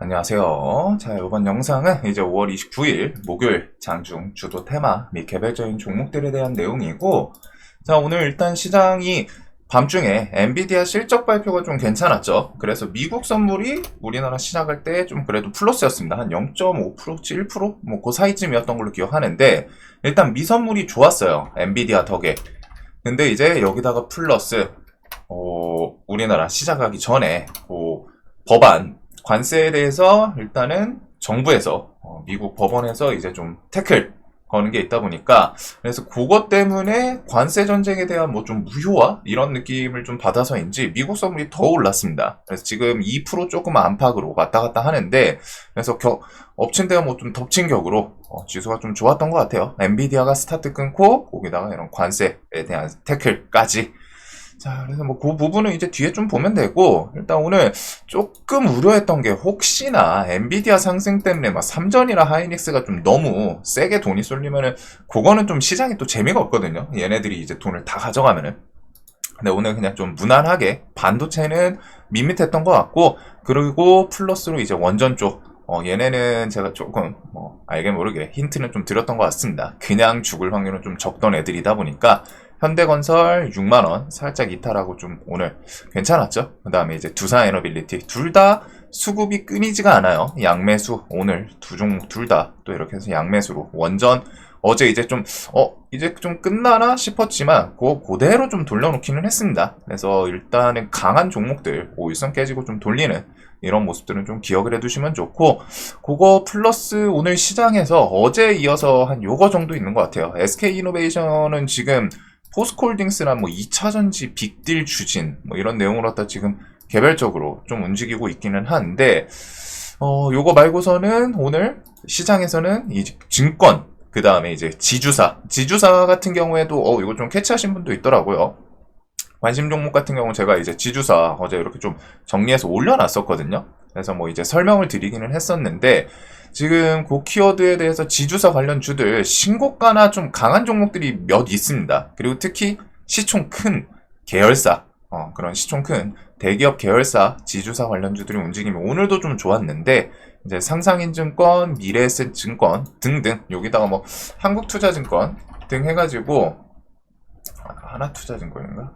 안녕하세요. 자, 이번 영상은 이제 5월 29일 목요일 장중 주도 테마 및 개별적인 종목들에 대한 내용이고, 자, 오늘 일단 시장이 밤중에 엔비디아 실적 발표가 좀 괜찮았죠. 그래서 미국 선물이 우리나라 시작할 때 좀 그래도 플러스였습니다. 한 0.5%, 1%? 뭐 그 사이쯤이었던 걸로 기억하는데, 일단 미선물이 좋았어요. 엔비디아 덕에. 근데 이제 여기다가 플러스, 우리나라 시작하기 전에 법안 관세에 대해서 일단은 정부에서 미국 법원에서 이제 좀 태클 거는 게 있다 보니까, 그래서 그것 때문에 관세 전쟁에 대한 뭐 좀 무효화 이런 느낌을 좀 받아서인지 미국 선물이 더 올랐습니다. 그래서 지금 2% 조금 안팎으로 왔다 갔다 하는데, 그래서 엎친 데가 뭐 좀 덮친 격으로 지수가 좀 좋았던 것 같아요. 엔비디아가 스타트 끊고 거기다가 이런 관세에 대한 태클까지. 자, 그래서 뭐 그 부분은 이제 뒤에 좀 보면 되고, 일단 오늘 조금 우려했던 게 혹시나 엔비디아 상승 때문에 막 삼전이나 하이닉스가 좀 너무 세게 돈이 쏠리면은 그거는 좀 시장이 또 재미가 없거든요. 얘네들이 이제 돈을 다 가져가면은. 근데 오늘 그냥 좀 무난하게 반도체는 밋밋했던 것 같고, 그리고 플러스로 이제 원전 쪽 얘네는 제가 조금 알게 모르게 힌트는 좀 드렸던 것 같습니다. 그냥 죽을 확률은 좀 적던 애들이다 보니까 현대건설 6만원 살짝 이탈하고 좀 오늘 괜찮았죠. 그 다음에 이제 두산에너빌리티 둘 다 수급이 끊이지가 않아요. 양매수 오늘 두 종목 둘 다 또 이렇게 해서 양매수로 원전 어제 이제 좀 이제 좀 끝나나 싶었지만 그대로 좀 돌려놓기는 했습니다. 그래서 일단은 강한 종목들 5일선 깨지고 좀 돌리는 이런 모습들은 좀 기억을 해두시면 좋고, 그거 플러스 오늘 시장에서 어제 이어서 한 요거 정도 있는 것 같아요. SK이노베이션은 지금 포스코홀딩스나 뭐 2차전지 빅딜 추진 뭐 이런 내용으로 갖다 지금 개별적으로 좀 움직이고 있기는 한데, 요거 말고서는 오늘 시장에서는 이 증권, 그 다음에 이제 지주사 같은 경우에도 이거 좀 캐치하신 분도 있더라고요. 관심 종목 같은 경우 제가 이제 지주사 어제 이렇게 좀 정리해서 올려놨었거든요. 그래서 뭐 이제 설명을 드리기는 했었는데, 지금 그 키워드에 대해서 지주사 관련 주들 신고가나 좀 강한 종목들이 몇 있습니다. 그리고 특히 시총 큰 계열사, 그런 시총 큰 대기업 계열사 지주사 관련 주들이 움직이면 오늘도 좀 좋았는데, 이제 상상인증권, 미래에셋증권 등등, 여기다가 뭐 한국투자증권 등 해가지고 하나투자증권인가?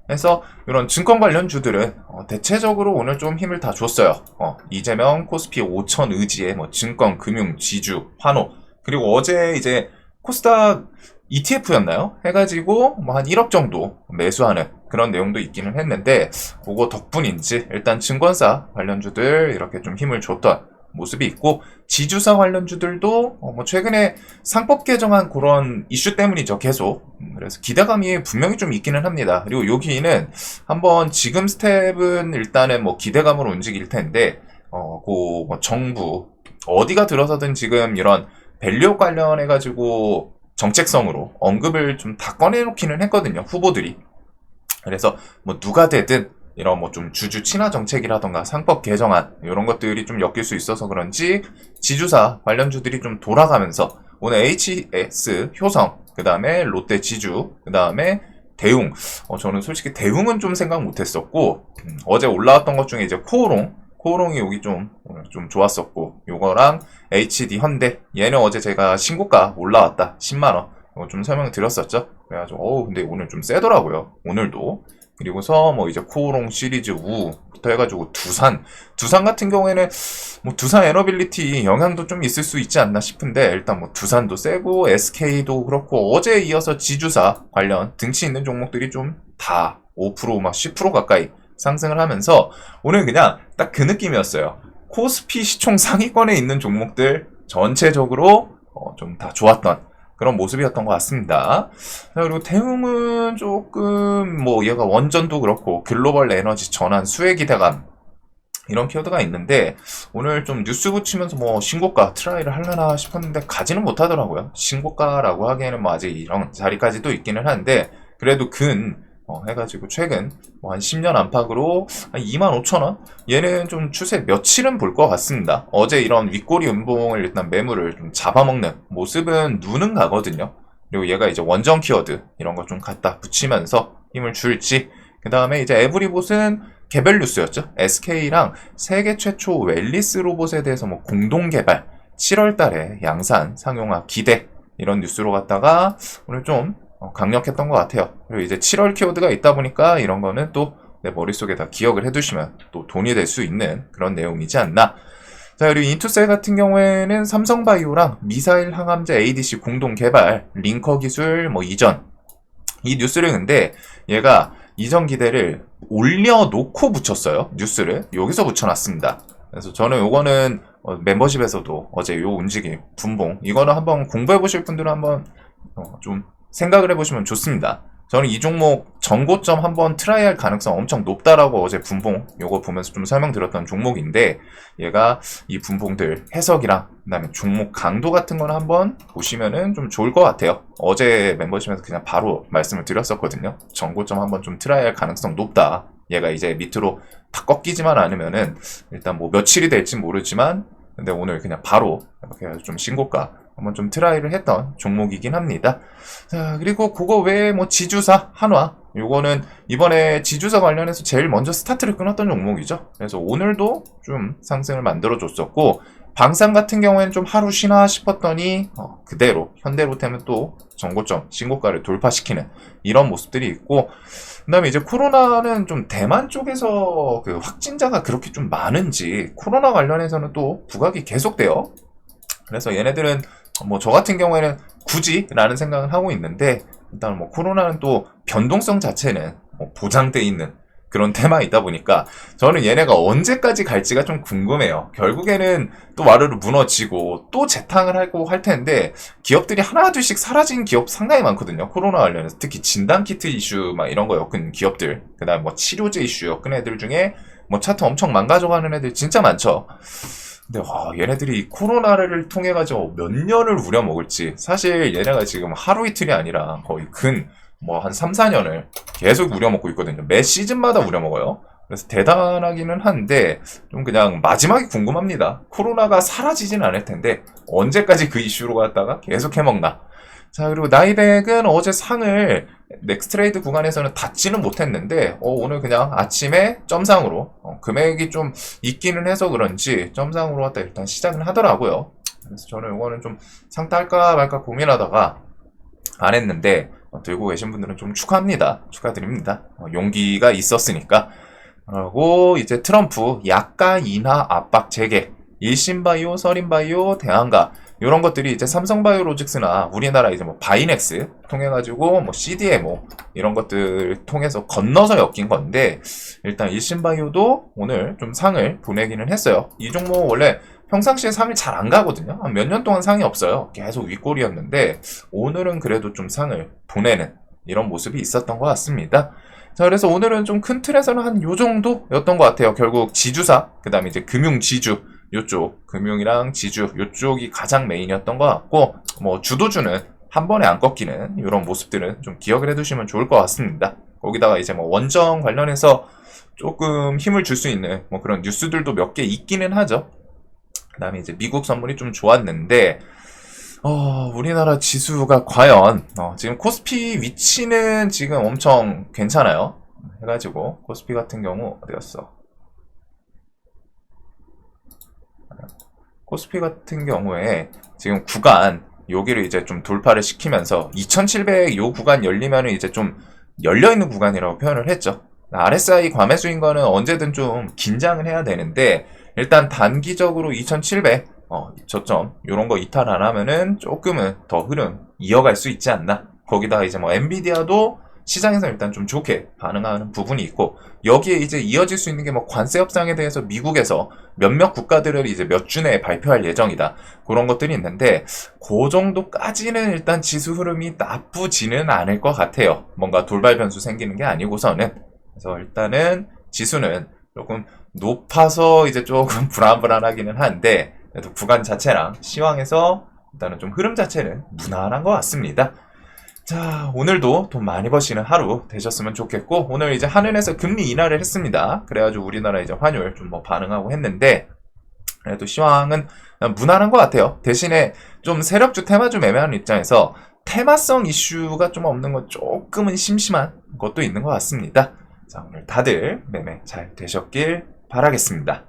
그래서 이런 증권 관련 주들은 대체적으로 오늘 좀 힘을 다 줬어요. 이재명, 코스피 5천 의지의 뭐 증권, 금융, 지주, 환호, 그리고 어제 이제 코스닥 ETF였나요? 해가지고 뭐 한 1억 정도 매수하는 그런 내용도 있기는 했는데, 그거 덕분인지 일단 증권사 관련주들 이렇게 좀 힘을 줬던 모습이 있고, 지주사 관련주들도 뭐 최근에 상법 개정한 그런 이슈 때문이죠, 계속. 그래서 기대감이 분명히 좀 있기는 합니다. 그리고 여기는 한번 지금 스텝은 일단은 뭐 기대감으로 움직일 텐데, 뭐 정부 어디가 들어서든 지금 이런 밸류 관련해가지고 정책성으로 언급을 좀 다 꺼내놓기는 했거든요, 후보들이. 그래서 뭐 누가 되든 이런 뭐 좀 주주 친화 정책이라던가 상법 개정안 이런 것들이 좀 엮일 수 있어서 그런지 지주사 관련주들이 좀 돌아가면서 오늘 HS 효성, 그 다음에 롯데 지주, 그 다음에 대웅, 저는 솔직히 대웅은 좀 생각 못했었고, 어제 올라왔던 것 중에 이제 코오롱이 여기 좀 오늘 좀 좋았었고, 요거랑 HD 현대, 얘는 어제 제가 신고가 올라왔다 10만원 이거 좀 설명을 드렸었죠. 그래가지고 근데 오늘 좀 세더라고요, 오늘도. 그리고서 뭐 이제 코오롱 시리즈 우부터 해가지고 두산 같은 경우에는 뭐 두산 에너빌리티 영향도 좀 있을 수 있지 않나 싶은데, 일단 뭐 두산도 세고 SK도 그렇고 어제에 이어서 지주사 관련 등치 있는 종목들이 좀 다 5% 막 10% 가까이 상승을 하면서 오늘 그냥 딱 그 느낌이었어요. 코스피 시총 상위권에 있는 종목들 전체적으로 좀 다 좋았던 그런 모습이었던 것 같습니다. 그리고 대웅은 조금 뭐 얘가 원전도 그렇고 글로벌 에너지 전환 수혜 기대감 이런 키워드가 있는데, 오늘 좀 뉴스 붙이면서 뭐 신고가 트라이를 하려나 싶었는데 가지는 못하더라고요. 신고가라고 하기에는 뭐 아직 이런 자리까지도 있기는 한데, 그래도 해가지고 최근 뭐 한 10년 안팎으로 한 25,000원? 얘는 좀 추세 며칠은 볼 것 같습니다. 어제 이런 윗꼬리 음봉을 일단 매물을 좀 잡아먹는 모습은 눈은 가거든요. 그리고 얘가 이제 원전 키워드 이런 거 좀 갖다 붙이면서 힘을 줄지, 그 다음에 이제 에브리봇은 개별 뉴스였죠. SK랑 세계 최초 웰리스 로봇에 대해서 뭐 공동 개발, 7월 달에 양산 상용화 기대, 이런 뉴스로 갔다가 오늘 좀 강력했던 것 같아요. 그리고 이제 7월 키워드가 있다 보니까 이런 거는 또 내 머릿속에 다 기억을 해두시면 또 돈이 될 수 있는 그런 내용이지 않나. 자, 그리고 인투셀 같은 경우에는 삼성바이오랑 미사일 항암제 ADC 공동 개발, 링커 기술 뭐 이전, 이 뉴스를 근데 얘가 이전 기대를 올려놓고 붙였어요. 뉴스를 여기서 붙여놨습니다. 그래서 저는 요거는 멤버십에서도 어제 요 움직임, 분봉, 이거는 한번 공부해보실 분들은 한번 좀 생각을 해보시면 좋습니다. 저는 이 종목 전고점 한번 트라이할 가능성 엄청 높다라고 어제 분봉 요거 보면서 좀 설명드렸던 종목인데, 얘가 이 분봉들 해석이랑 그다음에 종목 강도 같은 거는 한번 보시면은 좀 좋을 것 같아요. 어제 멤버십에서 그냥 바로 말씀을 드렸었거든요. 전고점 한번 좀 트라이할 가능성 높다. 얘가 이제 밑으로 다 꺾이지만 않으면은 일단 뭐 며칠이 될진 모르지만, 근데 오늘 그냥 바로 이렇게 해서 좀 신고가 한번 좀 트라이를 했던 종목이긴 합니다. 자, 그리고 그거 외에 뭐 지주사, 한화, 요거는 이번에 지주사 관련해서 제일 먼저 스타트를 끊었던 종목이죠. 그래서 오늘도 좀 상승을 만들어줬었고, 방산 같은 경우에는 좀 하루 쉬나 싶었더니 그대로 현대로템은 또 전고점 신고가를 돌파시키는 이런 모습들이 있고, 그 다음에 이제 코로나는 좀 대만 쪽에서 그 확진자가 그렇게 좀 많은지 코로나 관련해서는 또 부각이 계속돼요. 그래서 얘네들은 뭐 저 같은 경우에는 굳이 라는 생각을 하고 있는데, 일단 뭐 코로나는 또 변동성 자체는 보장돼 있는 그런 테마이다 보니까 저는 얘네가 언제까지 갈지가 좀 궁금해요. 결국에는 또 와르르 무너지고 또 재탕을 하고 할 텐데, 기업들이 하나둘씩 사라진 기업 상당히 많거든요. 코로나 관련해서 특히 진단키트 이슈 막 이런 거 엮은 기업들, 그 다음 뭐 치료제 이슈 엮은 애들 중에 뭐 차트 엄청 망가져가는 애들 진짜 많죠. 근데 얘네들이 코로나를 통해 가지고 몇 년을 우려먹을지, 사실 얘네가 지금 하루 이틀이 아니라 거의 뭐 한 3, 4년을 계속 우려먹고 있거든요. 매 시즌마다 우려먹어요. 그래서 대단하기는 한데 좀 그냥 마지막이 궁금합니다. 코로나가 사라지진 않을 텐데 언제까지 그 이슈로 갔다가 계속 해먹나. 자, 그리고 나이백은 어제 상을 넥스트레이드 구간에서는 닿지는 못했는데 오늘 그냥 아침에 점상으로 금액이 좀 있기는 해서 그런지 점상으로 왔다 일단 시작은 하더라고요. 그래서 저는 이거는 좀 상따할까 말까 고민하다가 안 했는데, 들고 계신 분들은 좀 축하합니다. 축하드립니다. 용기가 있었으니까. 그리고 이제 트럼프 약가 인하 압박 재개, 일신바이오, 서린바이오, 대한가, 이런 것들이 이제 삼성바이오로직스나 우리나라 이제 뭐 바이넥스 통해가지고 뭐 CDMO 이런 것들 통해서 건너서 엮인 건데, 일단 일신바이오도 오늘 좀 상을 보내기는 했어요. 이 종목 원래 평상시에 상을 잘 안 가거든요. 한 몇 년 동안 상이 없어요. 계속 윗골이었는데 오늘은 그래도 좀 상을 보내는 이런 모습이 있었던 것 같습니다. 자, 그래서 오늘은 좀 큰 틀에서는 한 요 정도였던 것 같아요. 결국 지주사, 그 다음에 이제 금융지주, 요쪽, 금융이랑 지주, 요쪽이 가장 메인이었던 것 같고, 뭐 주도주는 한 번에 안 꺾이는 이런 모습들은 좀 기억을 해두시면 좋을 것 같습니다. 거기다가 이제 뭐 원정 관련해서 조금 힘을 줄 수 있는 뭐 그런 뉴스들도 몇 개 있기는 하죠. 그 다음에 이제 미국 선물이 좀 좋았는데, 우리나라 지수가 과연, 지금 코스피 위치는 지금 엄청 괜찮아요. 해가지고, 코스피 같은 경우, 어디였어? 코스피 같은 경우에 지금 구간, 여기를 이제 좀 돌파를 시키면서 2700 요 구간 열리면은 이제 좀 열려있는 구간이라고 표현을 했죠. RSI 과매수인 거는 언제든 좀 긴장을 해야 되는데, 일단 단기적으로 2700 저점 요런 거 이탈 안 하면은 조금은 더 흐름 이어갈 수 있지 않나. 거기다가 이제 뭐 엔비디아도 시장에서 일단 좀 좋게 반응하는 부분이 있고, 여기에 이제 이어질 수 있는 게 뭐 관세 협상에 대해서 미국에서 몇몇 국가들을 이제 몇 주 내에 발표할 예정이다, 그런 것들이 있는데 그 정도까지는 일단 지수 흐름이 나쁘지는 않을 것 같아요. 뭔가 돌발 변수 생기는 게 아니고서는. 그래서 일단은 지수는 조금 높아서 이제 조금 불안불안하기는 한데, 그래도 구간 자체랑 시황에서 일단은 좀 흐름 자체는 무난한 것 같습니다. 자, 오늘도 돈 많이 버시는 하루 되셨으면 좋겠고, 오늘 이제 한은에서 금리 인하를 했습니다. 그래가지고 우리나라 이제 환율 좀 뭐 반응하고 했는데, 그래도 시황은 무난한 것 같아요. 대신에 좀 세력주 테마주 매매하는 입장에서 테마성 이슈가 좀 없는 건 조금은 심심한 것도 있는 것 같습니다. 자, 오늘 다들 매매 잘 되셨길 바라겠습니다.